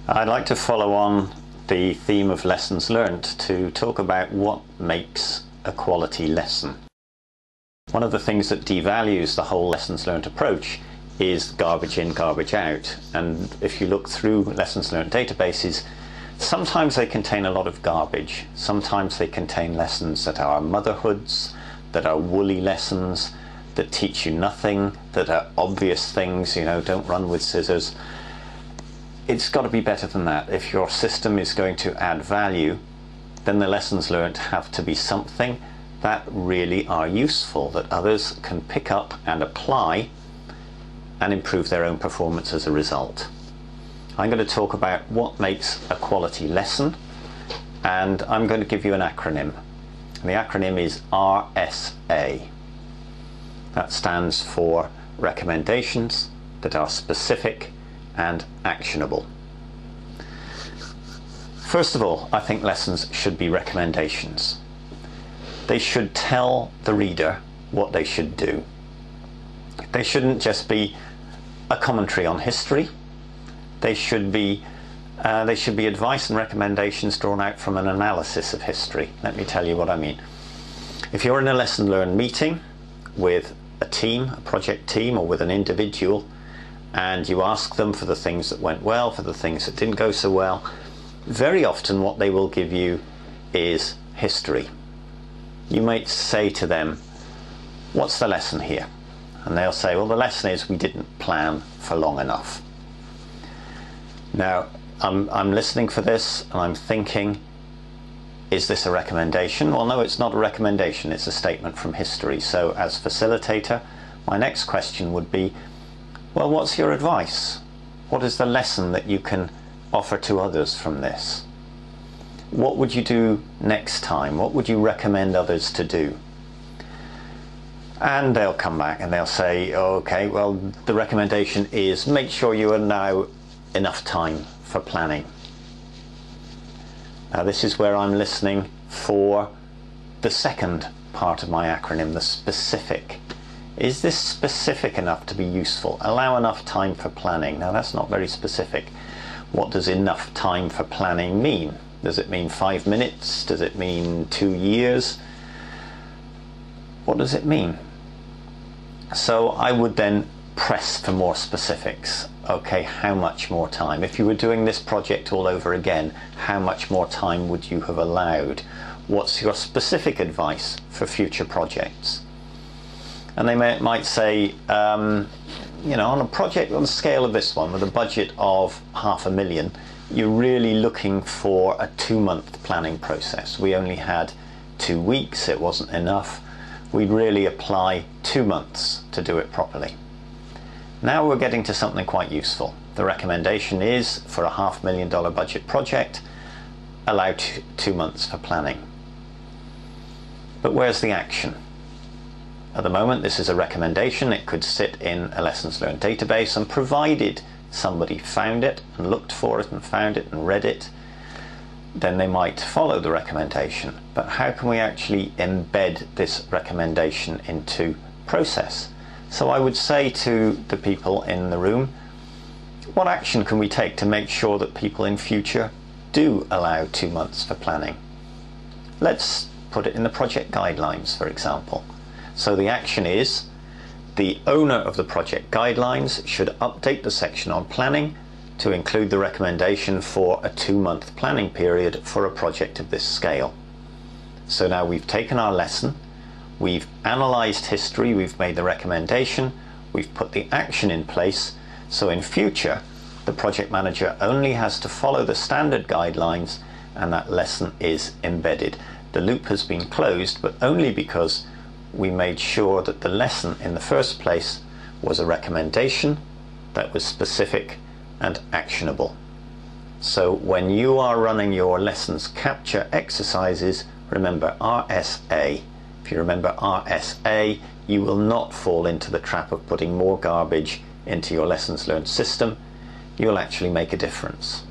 I'd like to follow on the theme of lessons learned to talk about what makes a quality lesson. One of the things that devalues the whole lessons learned approach is garbage in, garbage out. And if you look through lessons learned databases, sometimes they contain a lot of garbage. Sometimes they contain lessons that are motherhoods, that are woolly lessons, that teach you nothing, that are obvious things, don't run with scissors. It's got to be better than that. If your system is going to add value, then the lessons learned have to be something that really are useful, that others can pick up and apply and improve their own performance as a result. I'm going to talk about what makes a quality lesson, and I'm going to give you an acronym. And the acronym is RSA. That stands for recommendations that are specific and actionable. First of all, I think lessons should be recommendations. They should tell the reader what they should do. They shouldn't just be a commentary on history. They should be advice and recommendations drawn out from an analysis of history. Let me tell you what I mean. If you're in a lesson learned meeting with a team, a project team, or with an individual, and you ask them for the things that went well, for the things that didn't go so well, very often what they will give you is history. You might say to them, what's the lesson here? And they'll say, well, the lesson is we didn't plan for long enough. Now, I'm listening for this and I'm thinking, is this a recommendation? Well, no, it's not a recommendation, it's a statement from history. So as facilitator, my next question would be, well, what's your advice? What is the lesson that you can offer to others from this? What would you do next time? What would you recommend others to do? And they'll come back and they'll say, okay, well, the recommendation is make sure you allow enough time for planning. Now, this is where I'm listening for the second part of my acronym, the specific. Is this specific enough to be useful? Allow enough time for planning. Now, that's not very specific. What does enough time for planning mean? Does it mean 5 minutes? Does it mean 2 years? What does it mean? So I would then press for more specifics. Okay, how much more time? If you were doing this project all over again, how much more time would you have allowed? What's your specific advice for future projects? And they might say, on a project on the scale of this one, with a budget of $500,000, you're really looking for a 2-month planning process. We only had 2 weeks, it wasn't enough. We'd really apply 2 months to do it properly. Now we're getting to something quite useful. The recommendation is, for a $500,000 budget project, allow 2 months for planning. But where's the action? At the moment, this is a recommendation. It could sit in a lessons learned database, and provided somebody found it and looked for it and found it and read it, then they might follow the recommendation. But how can we actually embed this recommendation into process? So I would say to the people in the room, what action can we take to make sure that people in future do allow 2 months for planning? Let's put it in the project guidelines, for example. So the action is, the owner of the project guidelines should update the section on planning to include the recommendation for a 2-month planning period for a project of this scale. So now we've taken our lesson, we've analysed history, we've made the recommendation, we've put the action in place, so in future the project manager only has to follow the standard guidelines and that lesson is embedded. The loop has been closed, but only because we made sure that the lesson in the first place was a recommendation that was specific and actionable. So when you are running your lessons capture exercises, remember RSA. If you remember RSA, you will not fall into the trap of putting more garbage into your lessons learned system. You'll actually make a difference.